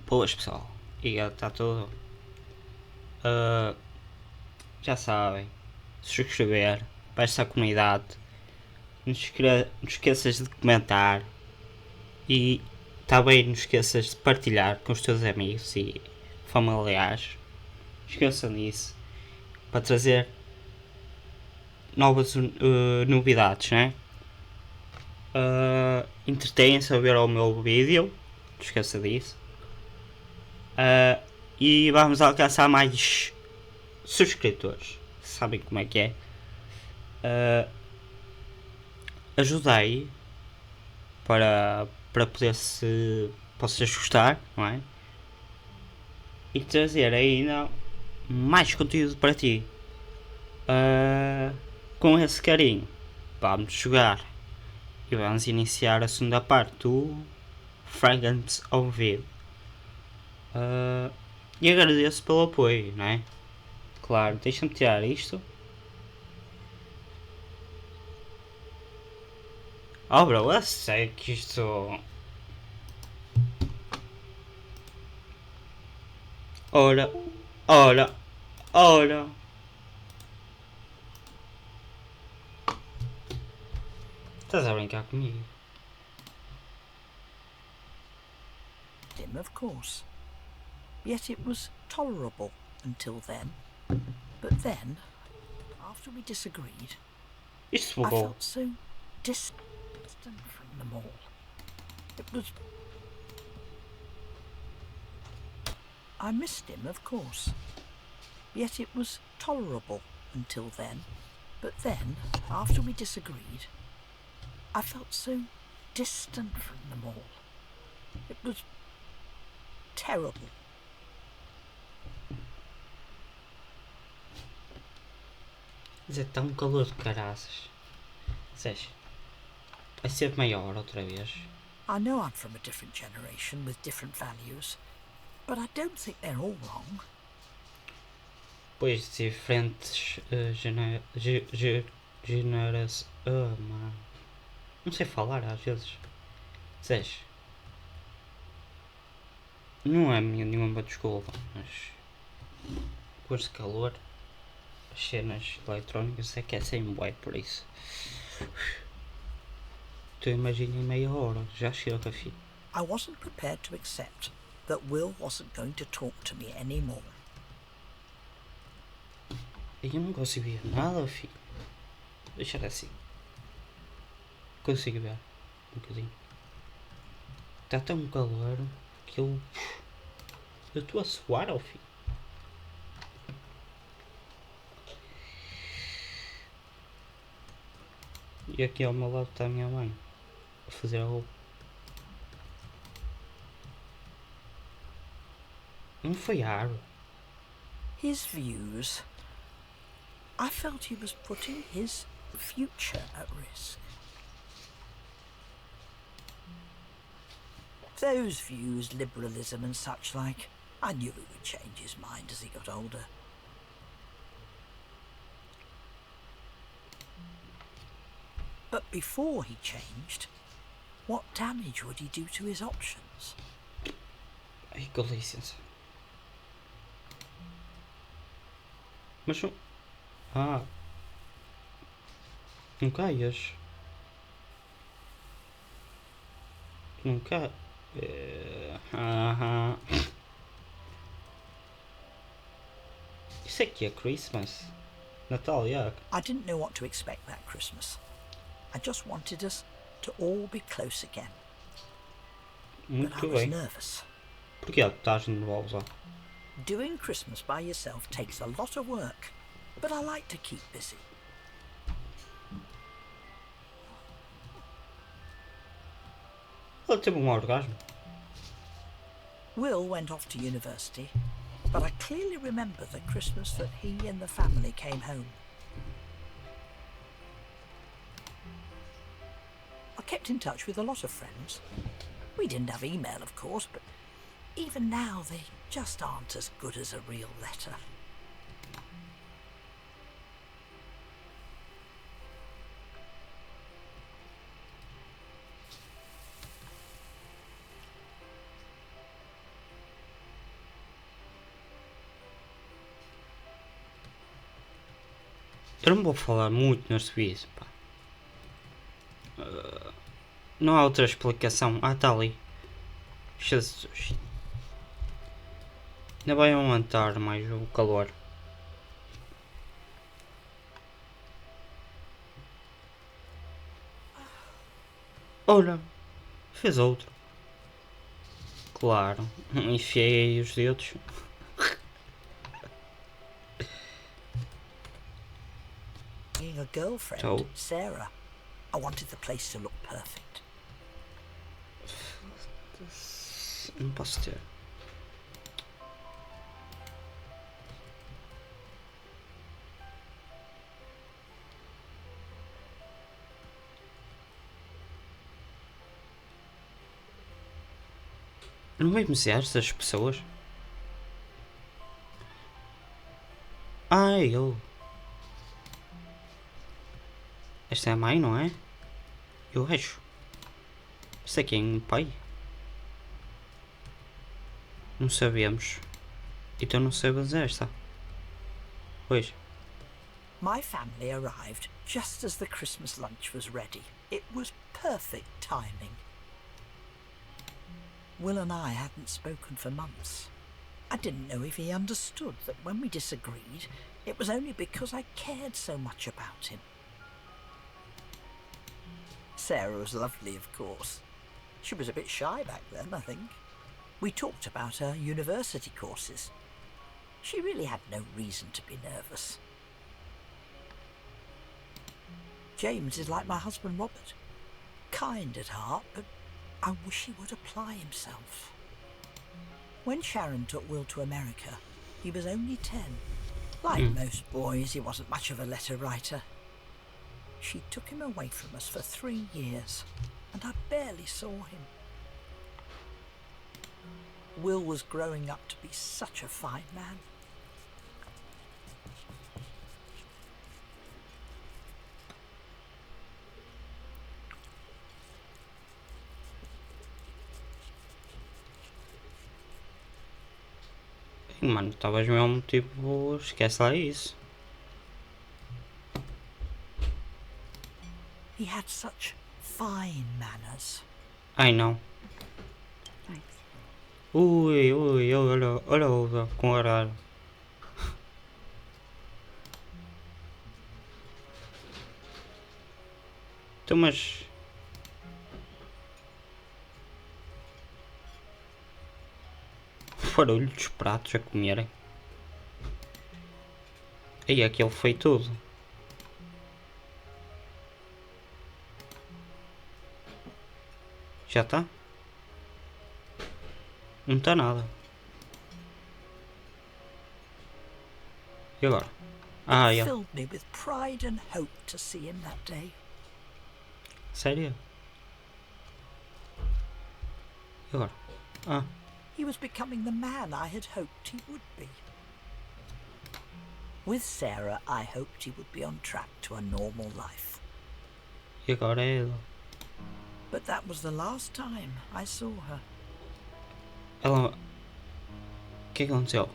Boas pessoal, e está tudo. Já sabem, subscrever para esta comunidade. Não esqueças de comentar e também não esqueças de partilhar com os teus amigos e familiares. Esqueçam disso para trazer novas novidades, né? Entretenham-se a ver o meu vídeo, não esqueça disso. E vamos alcançar mais subscritores. Sabem como é que é? Ajudei para poder se vocês gostar, não é? E trazer ainda mais conteúdo para ti. Com esse carinho, vamos jogar e vamos iniciar a segunda parte do Fragments of Him. E agradeço pelo apoio, não é? Claro, deixa-me tirar isto. Oh bro, eu sei que isto... Ora, ora, ora. Estás a brincar comigo? Him, of course. Yet it was tolerable until then. But then, after we disagreed, Isto I bugou. felt so distant from them all. It was... I missed him, of course. Yet it was tolerable until then. But then, after we disagreed, I felt so distant from them all. It was terrible. Mas é tão calor de caraças. Zés, vai ser maior outra vez. I know I'm from a different generation with different values, but I don't think they're all wrong. Pois diferentes gerações. Mano. Não sei falar às vezes. Zés, não é nenhuma desculpa, mas com este calor, as cenas eletrónicas aquecem bué por isso. Tu imagina em meia hora, já chega, filho. I wasn't prepared to accept that Will wasn't going to talk to me anymore. Eu não consigo ver nada, filho. Deixar assim. Consigo ver um bocadinho. Está tão calor que eu estou a suar ao fim. E aqui ao meu lado está a minha mãe a fazer a roupa. Não foi a árvore. His views. I felt he was putting his future at risk. Those views, liberalism and such like, I knew he would change his mind as he got older. But before he changed, what damage would he do to his options? Ai, com licença. Mas não... Ah. Não caias. Não cai... Isso aqui é Christmas. Natal, yeah. I didn't know what to expect that Christmas. I just wanted us to all be close again. But I Muito was bem. nervous. Porquê estás nervosa? Doing Christmas by yourself takes a lot of work, but I like to keep busy. Ela teve um orgasmo. Will went off to university, but I clearly remember the Christmas that he and the family came home. I kept in touch with a lot of friends. We didn't have email, of course, but even now they just aren't as good as a real letter. Eu não vou falar muito neste vídeo, pá. Não há outra explicação. Ah, está ali. Jesus. Ainda vai aumentar mais o calor. Olha, fez outro. Claro, enfiei os dedos. Being a girlfriend, So. Sarah, I wanted the place to look perfect. Não posso ter. Não vai mesear essas pessoas? Ai, eu. Esta é a mãe, não é? Eu acho. Isso aqui é um pai? Não sabemos. Então não sabemos esta. Pois. My family arrived just as the Christmas lunch was ready. It was perfect timing. Will and I hadn't spoken for months. I didn't know if he understood that when we disagreed, it was only because I cared so much about him. Sarah was lovely, of course. She was a bit shy back then, I think. We talked about her university courses. She really had no reason to be nervous. James is like my husband Robert. Kind at heart, but I wish he would apply himself. When Sharon took Will to America, he was only 10. Like most boys, he wasn't much of a letter writer. She took him away from us for 3 years, and I barely saw him. Will was growing up to be such a fine man. Mano, estavas mesmo tipo. Esquece lá isso. He had such fine manners. Ai não. Ui, olha, olha com horário. Então, mas. O barulho dos pratos a comerem. Aí aquele foi tudo. Já está? Não está nada. E agora? Ah, It é. filled me with pride and hope to see him that day. Sério? E agora? Ah, He was becoming the man I had hoped he would be. With Sarah, I hoped he would be on track to a normal life. e agora é ela. But that was the last time I saw her. Ela. O que aconteceu?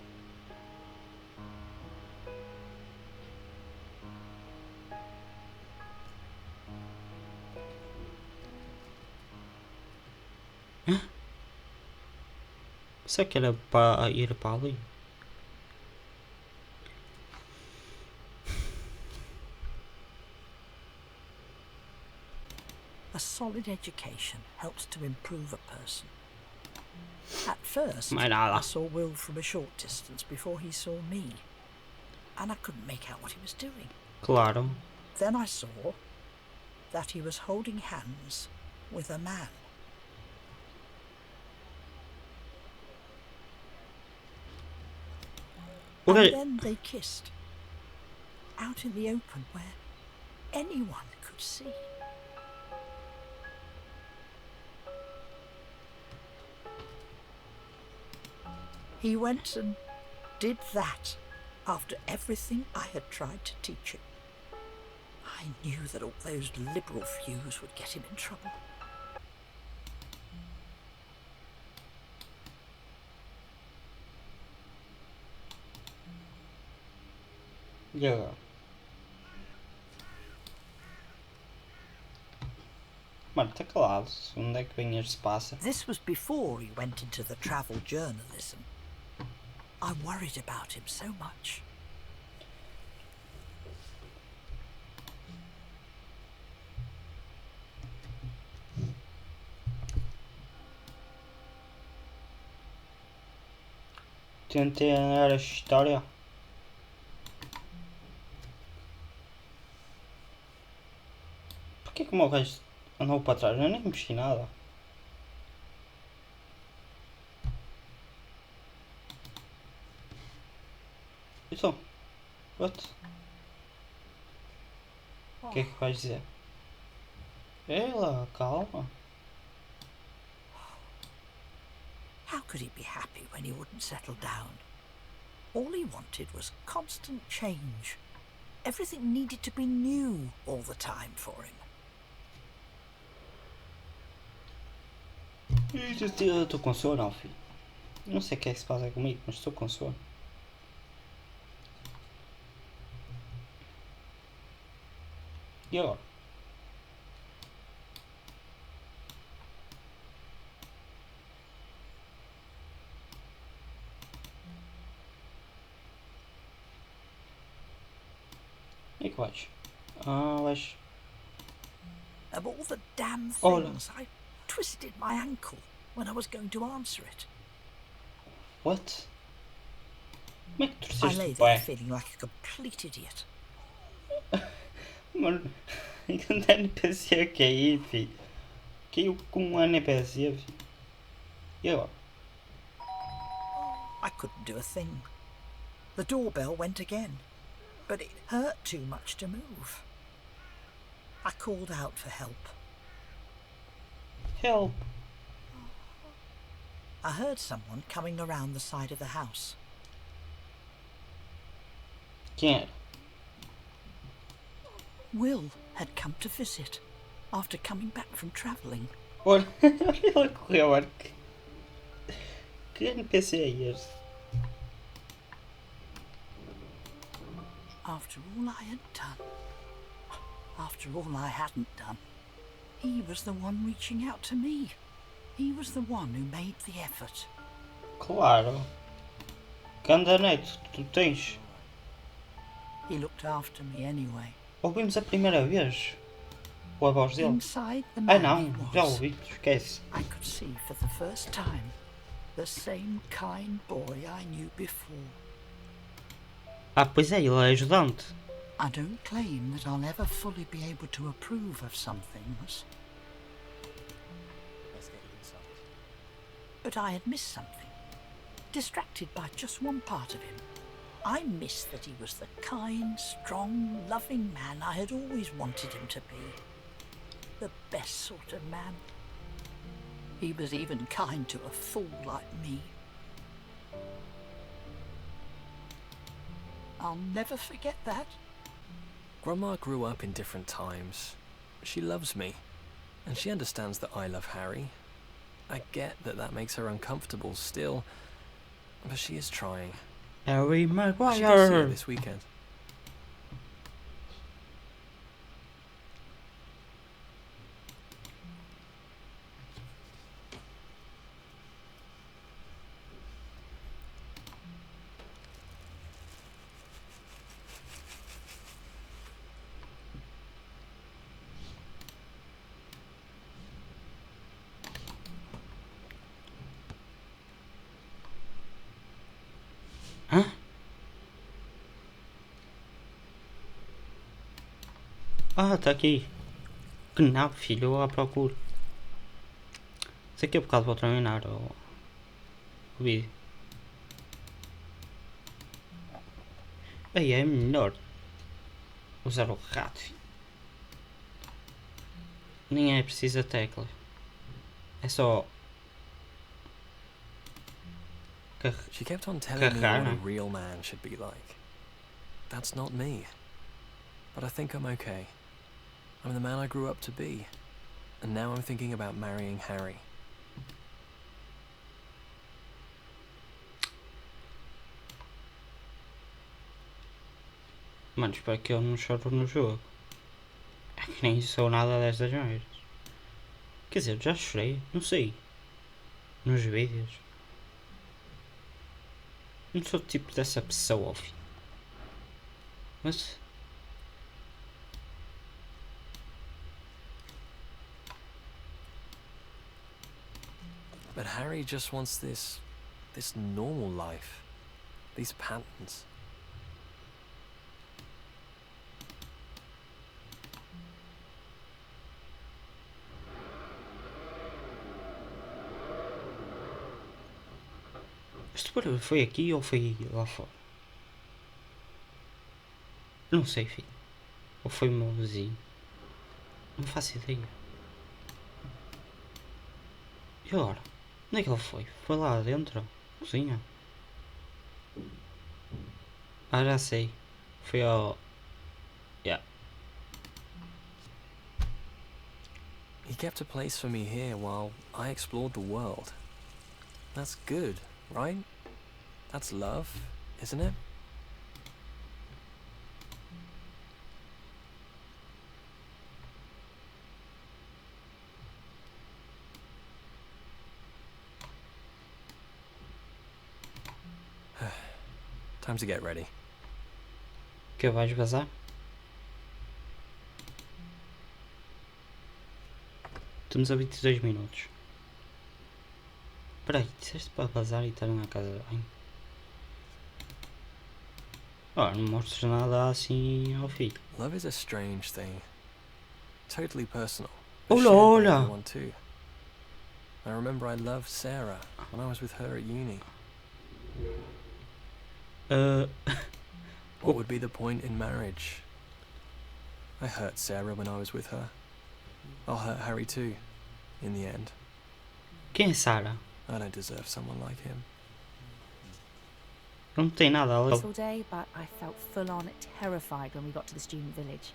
Hã? Será que era para ir para ali? A solid education helps to improve a person. At first, Mais nada. I saw Will from a short distance before he saw me, and I couldn't make out what he was doing. Claro. Then I saw that he was holding hands with a man. And then they kissed, out in the open where anyone could see. He went and did that after everything I had tried to teach him. I knew that all those liberal views would get him in trouble. E agora? Mano, está calado. Onde é que vem este se passa? This was before he went into the travel journalism. I worried about him so much. Tentei ler a história. Porquê que o meu gajo andou para trás? Eu nem mexi nada. Então, what? O que é que vais dizer? Ela, calma. How could he be happy when he wouldn't settle down? All he wanted was constant change. Everything needed to be new all the time for him. Eu estou com sono, não, filho. Não sei o que é que se passa comigo, mas estou com sono. E agora? E que vais? Ah, vais. Of all the damn Oh, things, I twisted my ankle when I was going to answer it. What? Como é que I torceste lay o there pé? feeling like a complete idiot. Mano, enquanto NPC a cair, filho. Caiu com um NPC, filho. E agora? I couldn't do a thing. The doorbell went again, but it hurt too much to move. I called out for help. Help! I heard someone coming around the side of the house. Quem era? Will had come to visit after coming back from travelling. Olha, olha ela correu, olha. Que NPC é este? After all I had done, after all I hadn't done, he was the one reaching out to me. He was the one who made the effort. Claro. Candanete, tu tens. He looked after me anyway. Ouvimos a primeira vez a voz dele. Inside the Ai man não, he já was, ouvi, esquece. I could see for the first time the same kind boy I knew before. Ah, pois é, ele é ajudante. I don't claim that I'll ever fully be able to approve of some things. But I had missed something, distracted by just one part of him. I missed that he was the kind, strong, loving man I had always wanted him to be. The best sort of man. He was even kind to a fool like me. I'll never forget that. Grandma grew up in different times. She loves me, and she understands that I love Harry. I get that that makes her uncomfortable still, but she is trying. Harry I should go see her Maguire. this weekend. Hã? Ah, tá aqui. Que nave, filho, eu à procura. Isso aqui é por causa para terminar o vídeo. Aí é melhor usar o rato, filho. Nem é preciso a tecla. É só She kept on telling me what a carregar. real man should be like. That's not me. But I think I'm okay. I'm the man I grew up to be. And now I'm thinking about marrying Harry. Mano, espero que eu não choro no jogo. É que nem sou nada destas merdas. Quer dizer, já chorei, não sei. Nos vídeos. Não sou o tipo dessa pessoa, filho. Mas. But Harry just wants this normal life. These patterns. Este barulho foi aqui ou foi lá fora? Não sei, filho. Ou foi o meu vizinho? Não faço ideia. E agora? Onde é que ele foi? Foi lá dentro? Cozinha? Ah, já sei. Foi ao... Yeah. He kept a place for me here while I explored the world. That's good, right? That's love, isn't it? Time to get ready. Que vais vazar? Estamos a 22 minutos. Espera aí, disseste para vazar e estar na casa de banho? Oh, não mostras nada assim ao filho. Love is a strange thing. Totally personal. Hola, Shared by hola. everyone too. I remember I loved Sarah when I was with her at uni. What would be the point in marriage? I hurt Sarah when I was with her. I'll hurt Harry too, in the end. Quem é Sarah? I don't deserve someone like him. Não tem nada. Ela... All day, but I felt full on terrified when we got to the student village.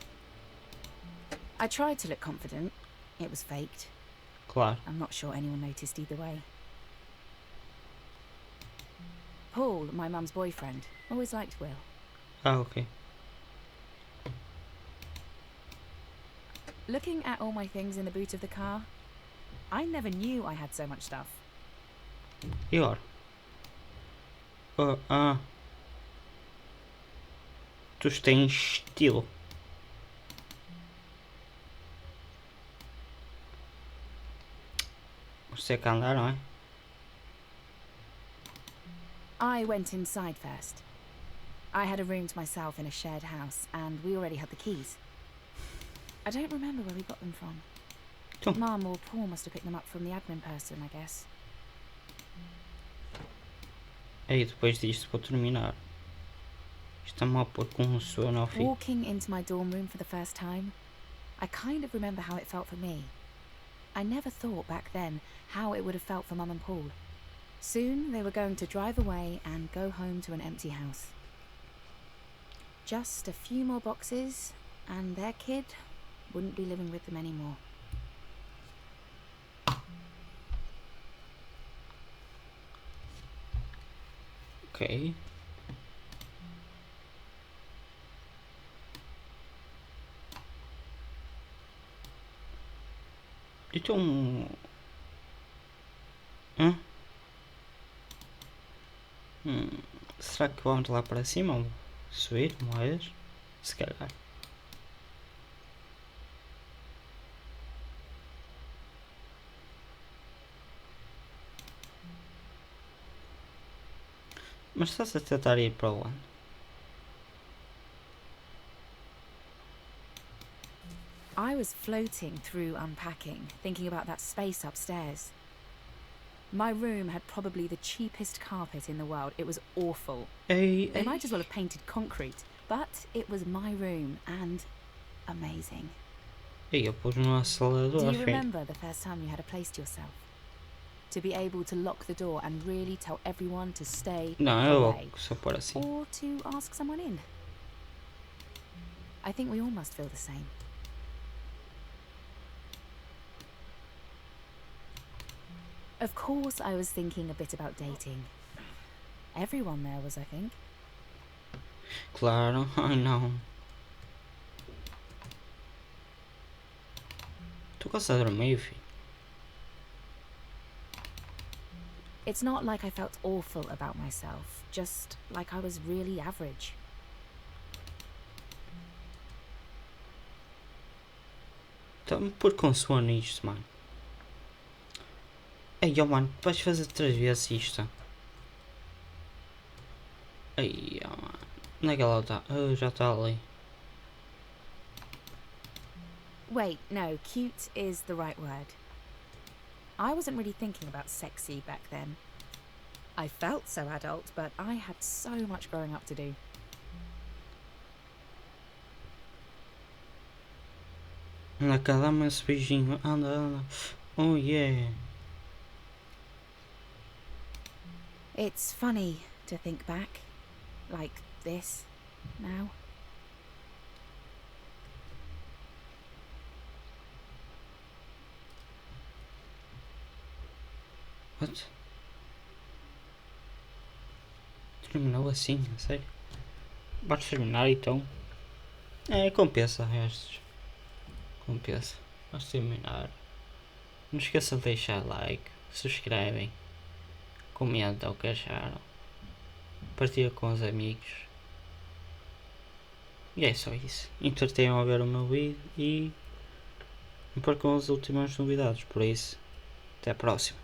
I tried to look confident. It was faked. Claro. I'm not sure anyone noticed either way. Paul, my mum's boyfriend, always liked Will. Ah, ok. Looking at all my things in the boot of the car, I never knew I had so much stuff. E agora? Tu tens estilo. Você quer andar, não é? I went inside first. I had a room to myself in a shared house, and we already had the keys. I don't remember where we got them from. Então. Mum or Paul must have picked them up from the admin person, I guess. Aí depois disto vou terminar. Está-me a pôr com um sono ao fim. Walking into my dorm room for the first time, I kind of remember how it felt for me. I never thought back then how it would have felt for Mum and Paul. Soon they were going to drive away and go home to an empty house. Just a few more boxes, and their kid wouldn't be living with them anymore. Ok. Então... Será que vamos lá para cima? Ou subir mais? Se calhar. Mas estás a tentar ir para onde? I was floating through unpacking, thinking about that space upstairs. My room had probably the cheapest carpet in the world. It was awful. They might as well have painted concrete, but it was my room and amazing. Eu pus no acelerador. Do you remember the first time you had a place to yourself? To be able to lock the door and really tell everyone to stay away, só por assim. or to ask someone in? I think we all must feel the same. Of course, I was thinking a bit about dating. Everyone there was, I think. Claro, ai não. Tu gostas de dormir, filho? It's not like I felt awful about myself, just like I was really average. Então, por consoante isto, mano. Ei, ó, mano, vais fazer 3 vezes isto. Ei, ó, mano. Onde é que ela está? Já está ali. Wait, no, cute is the right word. I wasn't really thinking about sexy back then. I felt so adult, but I had so much growing up to do. Anda cá, dá-me esse beijinho. Anda, anda. Oh yeah. It's funny to think back, like this, now. What? Terminou assim, a sério? Bora terminar então. É, compensa restos. Compensa. Vamos terminar. Não esqueçam de deixar like, subscrevem, comentam o que acharam, partilha com os amigos. E é só isso. Entretenham a ver o meu vídeo e não percam as últimas novidades. Por isso, até a próxima.